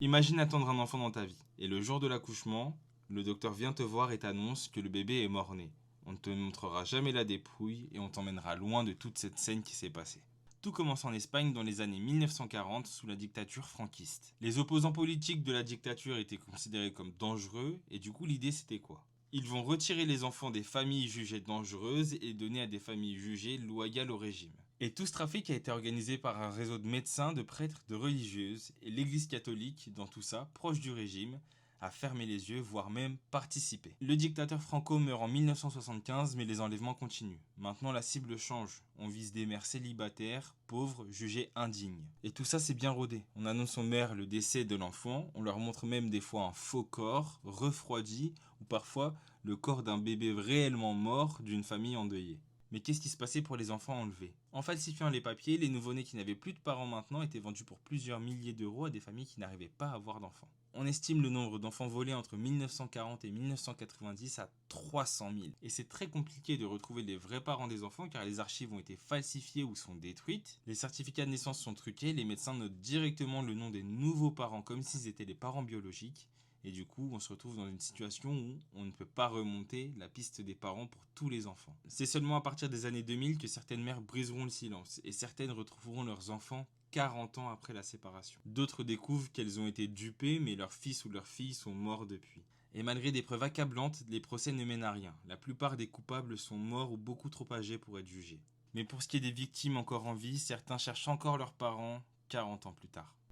Imagine attendre un enfant dans ta vie, et le jour de l'accouchement, le docteur vient te voir et t'annonce que le bébé est mort-né. On ne te montrera jamais la dépouille et on t'emmènera loin de toute cette scène qui s'est passée. Tout commence en Espagne dans les années 1940 sous la dictature franquiste. Les opposants politiques de la dictature étaient considérés comme dangereux et du coup l'idée c'était quoi? Ils vont retirer les enfants des familles jugées dangereuses et donner à des familles jugées loyales au régime. Et tout ce trafic a été organisé par un réseau de médecins, de prêtres, de religieuses, et l'Église catholique, dans tout ça, proche du régime, a fermé les yeux, voire même participé. Le dictateur Franco meurt en 1975, mais les enlèvements continuent. Maintenant, la cible change. On vise des mères célibataires, pauvres, jugées indignes. Et tout ça, c'est bien rodé. On annonce aux mères le décès de l'enfant, on leur montre même des fois un faux corps, refroidi, ou parfois le corps d'un bébé réellement mort d'une famille endeuillée. Mais qu'est-ce qui se passait pour les enfants enlevés? En falsifiant les papiers, les nouveau-nés qui n'avaient plus de parents maintenant étaient vendus pour plusieurs milliers d'euros à des familles qui n'arrivaient pas à avoir d'enfants. On estime le nombre d'enfants volés entre 1940 et 1990 à 300 000. Et c'est très compliqué de retrouver les vrais parents des enfants car les archives ont été falsifiées ou sont détruites. Les certificats de naissance sont truqués, les médecins notent directement le nom des nouveaux parents comme s'ils étaient les parents biologiques. Et du coup, on se retrouve dans une situation où on ne peut pas remonter la piste des parents pour tous les enfants. C'est seulement à partir des années 2000 que certaines mères briseront le silence et certaines retrouveront leurs enfants 40 ans après la séparation. D'autres découvrent qu'elles ont été dupées, mais leurs fils ou leurs filles sont morts depuis. Et malgré des preuves accablantes, les procès ne mènent à rien. La plupart des coupables sont morts ou beaucoup trop âgés pour être jugés. Mais pour ce qui est des victimes encore en vie, certains cherchent encore leurs parents 40 ans plus tard.